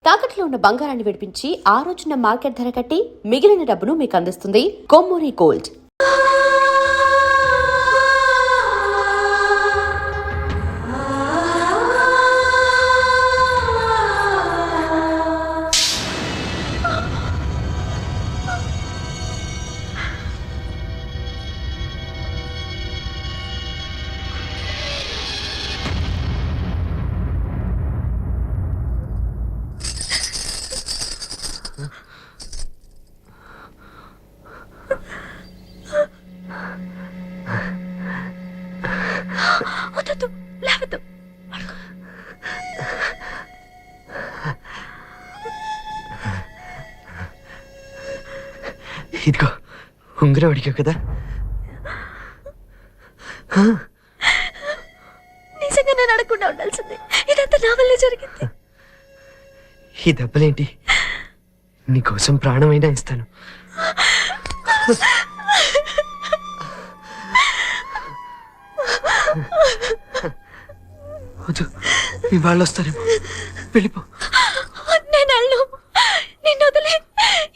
తాకట్లో ఉన్న బంగారాన్ని విడిపించి ఆ రోజున మార్కెట్ ధర కట్టి మిగిలిన డబ్బును మీకు అందిస్తుంది కొమ్మూరి గోల్డ్. ఇదిగో ఉంగరం అడిగావు కదా, నిజంగా నేను అడగకుండా ఉండాల్సింది. ఇదంతా నా వల్లే జరిగింది. ఈ దెబ్బలేంటి? నీకోసం ప్రాణమైనా ఇస్తాను. వద్దు, మీ వాళ్ళు వస్తారేమో, వెళ్ళిపో. నేను వెళ్ళను, నిన్ను వదిలే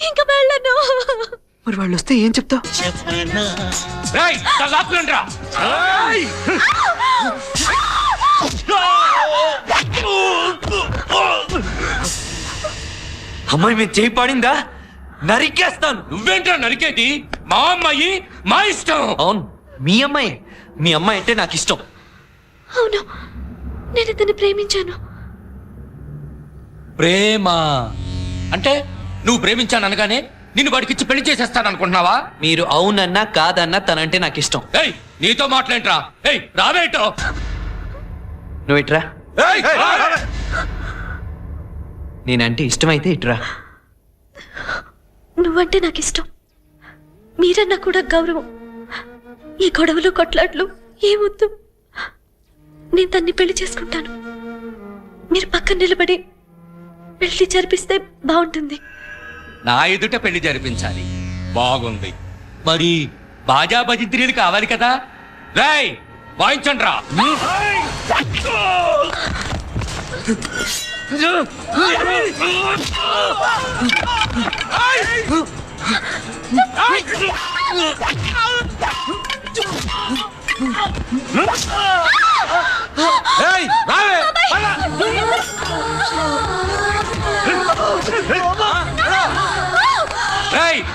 ఇంకా వెళ్ళను. మరి వాళ్ళు వస్తే ఏం చెప్తావు? అమ్మాయి మీరు చేయి పడిందా నరికేస్తాను. నువ్వేంట్రా నరికేది? మా అమ్మాయి మా ఇష్టం. అవును, మీ అమ్మాయి అంటే నాకు ఇష్టం. అవును, నేను ఇతన్ని ప్రేమించాను. ప్రేమ అంటే నువ్వు ప్రేమించాను అనగానే నిన్ను వాడికిచ్చి పెళ్లి చేసేస్తాను అనుకుంటున్నావా? మీరు అవునన్నా కాదన్నా తనంటే నాకు ఇష్టం. ఏయ్, నీతో మాట్లాడరా? ఏయ్, రావేటో. నువ్వు ఇట్రా. నేనంటే ఇష్టమైతే ఇట్రా. నువ్వంటే నాకు ఇష్టం, మీరన్నా కూడా గౌరవం. ఈ గొడవలు కొట్లాట్లు ఏమొద్దు. నేను తన్ని పెళ్లి చేసుకుంటాను. మీరు పక్కన నిలబడి పెళ్లి జరిపిస్తే బాగుంటుంది. నా ఎదుట పెళ్లి జరిపించాలి, బాగుంది. మరి బాజా భజింత్రీలు కావాలి కదా. రేయ్, వాయించండి రా.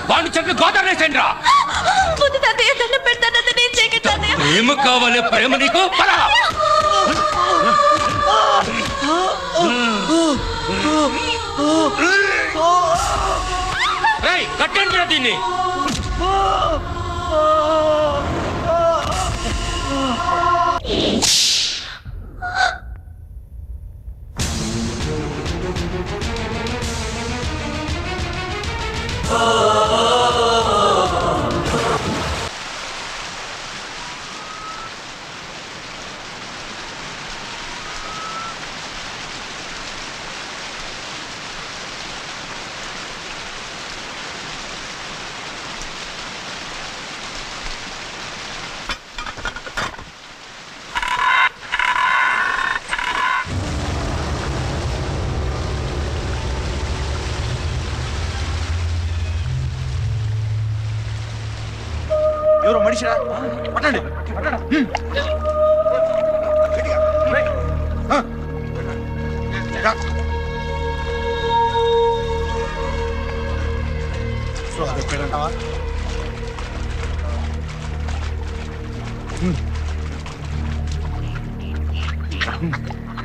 వాడిని చెట్లు గోదావరేసండి రా. ప్రేమ కావాలి, ప్రేమ నీకు. కట్టండి రా దీన్ని. ఎవరో మనిషిరా, పట్టండి.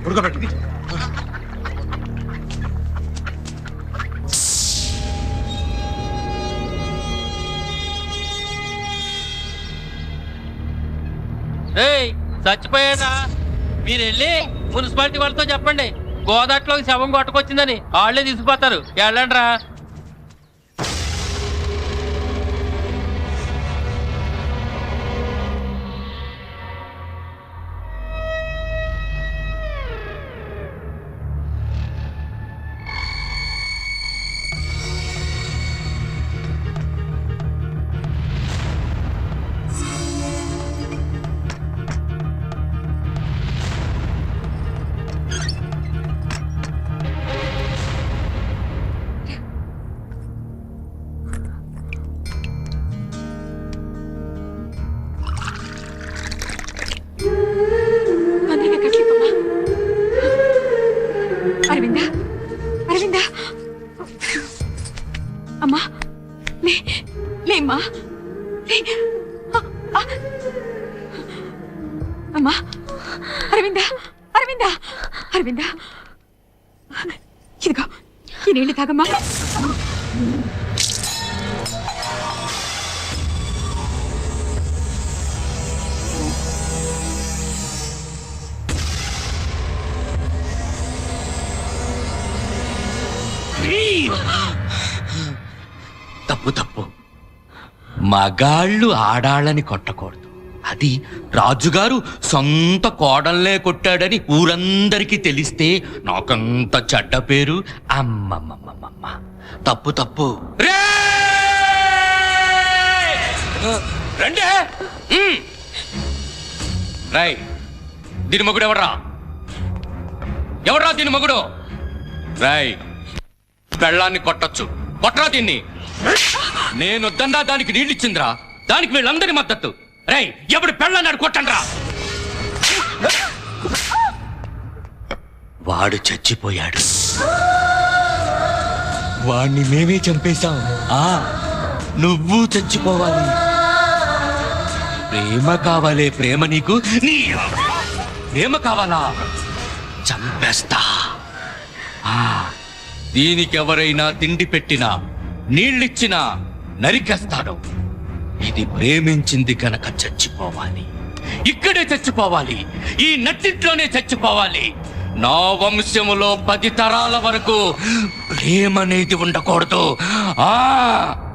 ఉడకబెట్టి చచ్చిపోయాడా? మీరు వెళ్ళి మున్సిపాలిటీ వాళ్ళతో చెప్పండి, గోదాట్లోకి శవం కొట్టుకొచ్చిందని. వాళ్ళే తీసుకుపోతారు. వెళ్ళండి రా. అరవిందా అమ్మా లేమ్మా అమ్మా అరవిందా అరవిందా అరవిందా ఇదిగో ఈ నీళ్ళు తాగమ్మా తప్పు తప్పు. మగాళ్ళు ఆడాళ్ళని కొట్టకూడదు. అది రాజుగారు సొంత కోడల్నే కొట్టాడని ఊరందరికీ తెలిస్తే నాకంత చెడ్డ పేరు. అమ్మమ్మమ్మమ్మ, తప్పు తప్పు. రండే. రై, దీని మగుడు ఎవడ్రా? ఎవడ్రా దీని మగుడు? రై, పెళ్ళాన్ని కొట్టచ్చు, కొట్టరా దీన్ని. నేను వద్దన్నా దానికి నీళ్ళిచ్చిందిరా, దానికి వీళ్ళందరి మద్దతు. రై, ఎవడు పెళ్ళన్నాడు కొట్టండ్రా. వాడు చచ్చిపోయాడు, వాణ్ణి మేమే చంపేశాం. నువ్వు చచ్చిపోవాలి. ప్రేమ కావాలే ప్రేమ నీకు? నీ ప్రేమ కావాలా? చంపేస్తా. దీనికి ఎవరైనా తిండి పెట్టినా నీళ్ళిచ్చినా నరికేస్తాడు. ఇది ప్రేమించింది కనుక చచ్చిపోవాలి, ఇక్కడే చచ్చిపోవాలి, ఈ నట్టింట్లోనే చచ్చిపోవాలి. నా వంశములో 10 తరాల వరకు ప్రేమ అనేది ఉండకూడదు.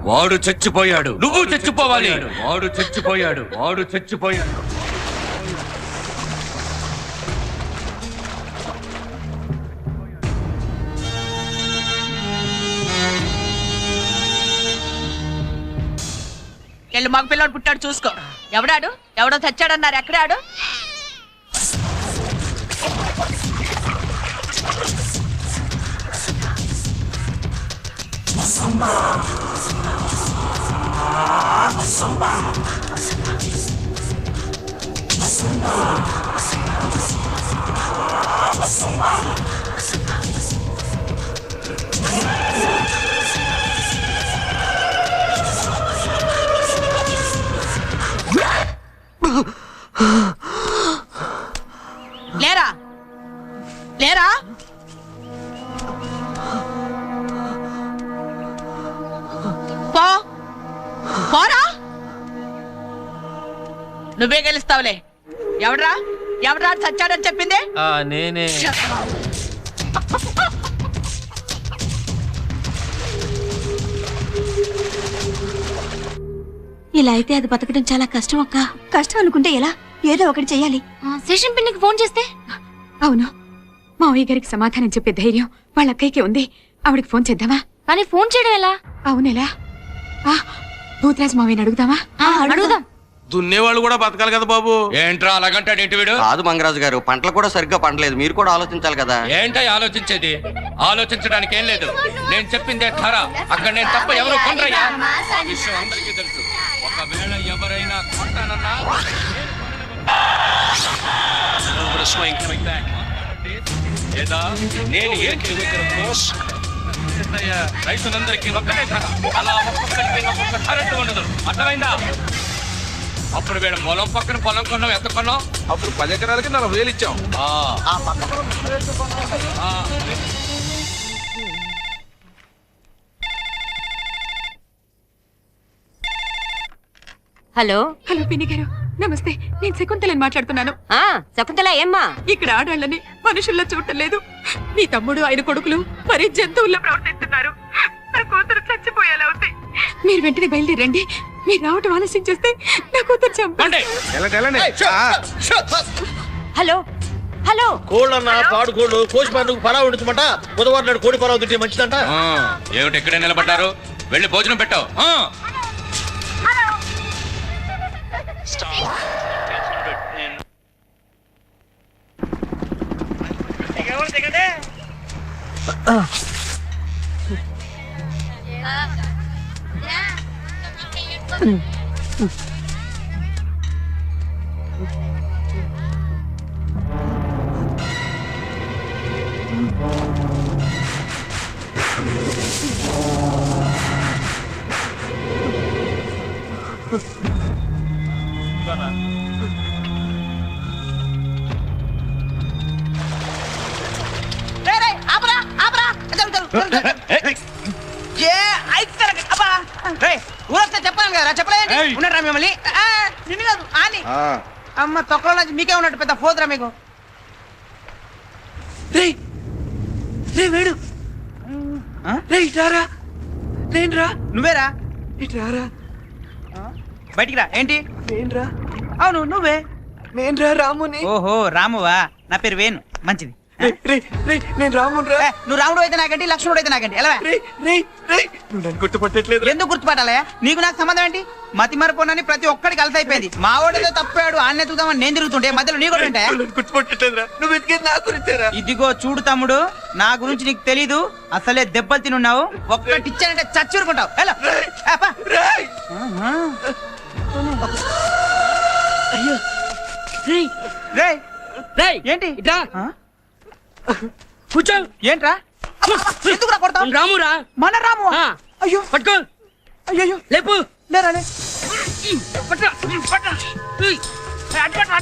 వాడు చచ్చిపోయాడు, నువ్వు చచ్చిపోవాలి. వాడు చచ్చిపోయాడు, వాడు చచ్చిపోయాడు. ఎల్లు మగ పిల్లడు పుట్టాడు చూసుకో. ఎవడాడు? ఎవడో చచ్చాడన్నారు. ఎక్కడాడు? లేరా లేరా? పోరా, నువ్వే గెలుస్తావులే. ఎవడ్రా ఎవడ్రా చచ్చాడని చెప్పింది? నేనే. ఇలా అయితే అది బతకడం చాలా కష్టం అక్క. కష్టం అనుకుంటే ఎలా? ఏదో ఒకటి చెయ్యాలి. శేషం పిన్నికి ఫోన్ చేస్తే? అవును, మావయ్య గారికి సమాధానం చెప్పే ధైర్యం వాళ్ళ అక్కయ్యకి ఉంది. ఆవిడకి ఫోన్ చేద్దామా? కానీ ఫోన్ చేయడం ఎలా? అవునెలా? భూతరాజ్ మావయ్యని అడుగుదామా? అడుగుదాం. దున్నేవాళ్ళు కూడా బతకాలి కదా బాబు. ఏంట్రా అలాగంటాడు? ఏంటి వీడు? కాదు మంగరాజు గారు, పంటలు కూడా సరిగ్గా పండలేదు, మీరు కూడా ఆలోచించాలి కదా. ఏంటో ఆలోచించేది? ఆలోచించడానికి ఏం లేదు. నేను చెప్పిందే ధర. అక్కడ నేను తప్ప ఎవరు కొనరయ్యా. విషయం అందరికీ తెలుసు. ఒకవేళ ఎవరైనా కొంటానన్నా లేదా నేను ఏం రైతులందరికీ ఒక్కటే ధర. అలా ఒక్కొక్కరికి ఒక్కొక్క ధర ఉండదు. అర్థమైందా? అప్పుడు వీళ్ళ పొలం పక్కన పొలం కొన్నాం. ఎంత కొన్నాం? అప్పుడు 10 ఎకరాలకి 40,000 ఇచ్చాం. హలో హలో పిన్ని గారు, నమస్తే. నేను శకుంతలని మాట్లాడుతున్నాను. శకుంతల ఏమ్మా? ఇక్కడ ఆడాళ్ళని మనుషుల్లో చూడటం లేదు. మీ తమ్ముడు ఆయన కొడుకులు మరి జంతువుల్లో ప్రవర్తిస్తున్నారు. నా కూతురు చచ్చిపోయేలా ఉంది. మీరు వెంటనే బయలుదేరండి. మీరు రావటం ఆలస్యం చేస్తే నా కూతురు చంపండి. హలో హలో, కోళ్ళన్నా పాడు కోళ్ళు కోసి పండుగ పలా ఉంచమంట. బుధవారం నాడు కోడి పలావ్ తింటే మంచిదంట. ఏమిటి ఇక్కడే నిలబడ్డారు? వెళ్ళి భోజనం పెట్టావు. చెప్పాను కదా చెప్పలేదు ఉన్నారా మిమ్మల్ని నిన్ను కాదు అని అమ్మ తొక్కలో నుంచి మీకే ఉన్నట్టు పెద్ద ఫోద్రా మీకు రే వేడు రే ఇటారా నేను రా నువ్వేరా ఇటారా బయటికి రా ఏంటి నేను రా అవును నువ్వే నేను రా రాముని ఓహో రామువా నా పేరు వేణు మంచిది నేను రాముని రా నువ్వు రాముడు అయితే నాకండి లక్ష్మణుడు అయితే నాకండి ఎలా నువ్వు నన్ను గుర్తుపట్టట్లేదు ఎందుకు గుర్తుపట్టాలయా నీకు నాకు సంబంధం ఏంటి మతి మరపోనని ప్రతి ఒక్కడికి కలిసి అయిపోయింది మా వాడేదో తప్పాడు ఆన్నే ఎత్తుకుదామని నేను తిరుగుతుంటే మధ్యలో నీ కూడా ఉంటా గుర్తుపట్టట్లేదురా నువ్వు వెతికేది నా గురించేరా ఇదిగో చూడు తమ్ముడు నా గురించి నీకు తెలీదు అసలే దెబ్బలు తినున్నావు ఒక్కటిచ్చానంటే చచ్చూరుకుంటావు ఏంటి కూర్చో. ఏంట్రా ఎందుకు కొడతావు రామురా. మన రాము అయ్యో పట్టుకో. అయ్యో లేపు. లేరా పట్రా. పట్రా. అటు పట్రా.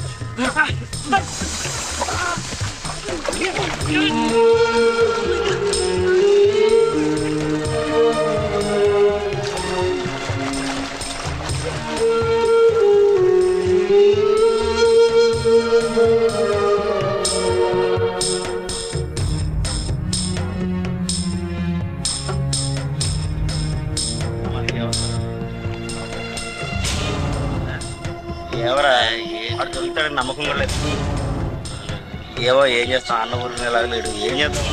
ఎవరా అటు దొరుకుతాడని నమ్మకం కూడా లేదు. ఏవో ఏం చేస్తాం అన్న ఊరిని ఎలాగ లేడు ఏం చేద్దాం.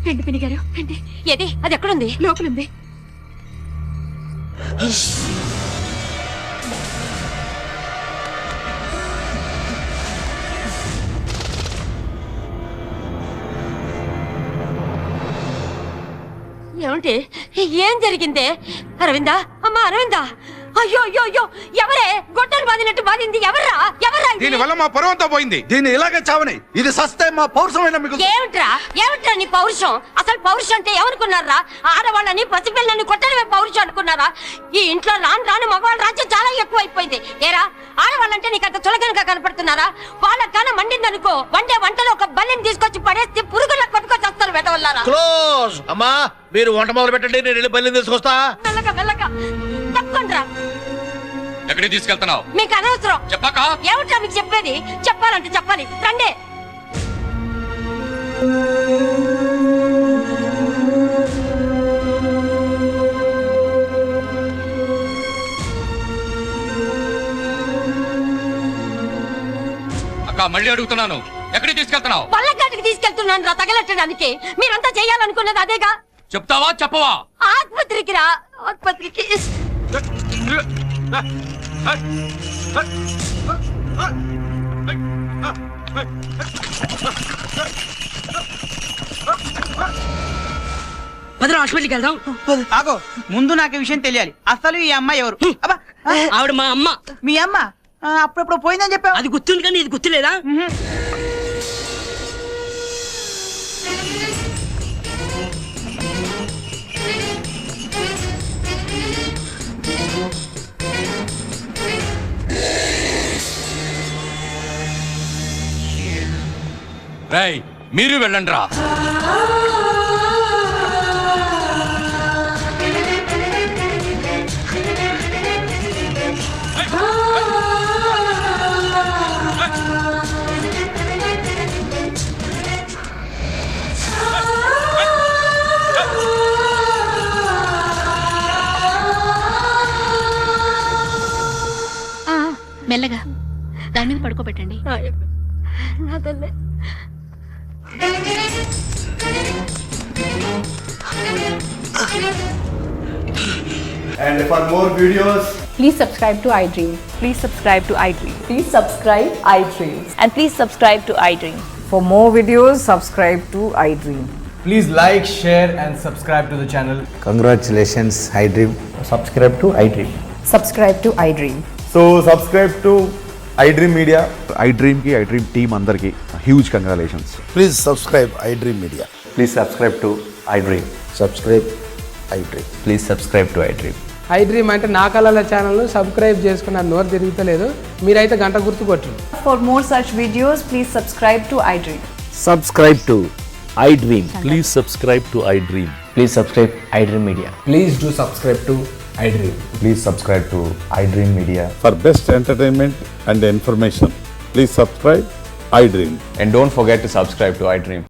రండి పిన్ని గారు రండి. ఏది అది ఎక్కడుంది? లోపలుంది. ఏమిటి ఏం జరిగిందే? అరవిందా అమ్మా అరవిందా అయ్యో అయ్యో అయ్యో ఎవరే గొడ్డలు బాదినట్టు బాధింది? ఎవర్రా ఎవర్రా ఇది? దీని వల్ల మా పరువంతా పోయింది. దీన్ని ఇలాగే చావని ఇది సస్తే మా పౌరుషమైన మీకు ఏమిట్రా ఏమిట్రా నీ పౌరుషం? అసలు పౌరుషం అంటే ఏమనుకున్నారా? ఆడవాళ్ళని పసిపిల్లల్ని కొట్టడమే పౌరుషం అనుకున్నారా? ఈ ఇంట్లో రాను మగవాళ్ళ రాజ్యం చాలా ఎక్కువైపోయింది. ఏరా ఆడవాళ్ళంటే నీకు అంత చులకనగా కనపడుతున్నారా? వాళ్ళ కాన మండిందనుకో వండే వంటలో ఒక బల్లిని తీసుకొచ్చి పడేస్తే పురుగులా కొట్టుకొచ్చి వస్తారు వెదవల్లారా. క్లోజ్ అమ్మా మీరు వంట మొదలు పెట్టండి నేను వెళ్ళి బల్లిని తీసుకొస్తా. మెల్లగా మెల్లగా తప్పకుండా. ఎక్కడికి తీసుకెళ్తున్నావు? మీకు అనవసరం. చెప్పాక ఏమిట్రా మీకు చెప్పేది? చెప్పాలంటే చెప్పాలి రండి. అక్క మళ్ళీ అడుగుతున్నాను ఎక్కడికి తీసుకెళ్తున్నావు? పల్లెకాటికి తీసుకెళ్తున్నాను రా తగలెట్టడానికి. మీరంతా చేయాలనుకున్నది అదేగా. చెప్తావా చెప్పవా? ఆస్పత్రికి రా ఆస్పత్రికి. పదరా హాస్పిటల్కి వెళ్దాం. ఆగో ముందు నాకు విషయం తెలియాలి. అసలు ఈ అమ్మాయి ఎవరు? అబ్బా ఆవిడ మా అమ్మ. మీ అమ్మ అప్పుడప్పుడు పోయిందని చెప్పావు. అది గుర్తుంది కానీ ఇది గుర్తులేదా? రేయ్ మీరు వెళ్ళండి రా. మెల్లగా దాని మీద పడుకోబెట్టండి. నా తల్లే. And for more videos, Please subscribe to iDream. Please subscribe to iDream. Please subscribe iDream. And please subscribe to iDream. For more videos, subscribe to iDream. Please like, share and subscribe to the channel. congratulations, iDream. Subscribe to iDream. Subscribe to iDream. So subscribe to iDream Media. iDream ki iDream team andarki huge congratulations. Please subscribe iDream Media. Please subscribe to iDream. Subscribe iDream. Please subscribe to iDream. iDream అంటే నా కళల channel subscribe చేసుకున్న నోరు తిరుగుతలేదు మీరైతే గంట గుర్తు కొట్టండి. For more such videos, please subscribe to iDream. Subscribe to iDream. Please subscribe to iDream. Please subscribe iDream Media. Please do subscribe to iDream. Please subscribe to iDream Media. For best entertainment and information, please subscribe iDream. And don't forget to subscribe to iDream.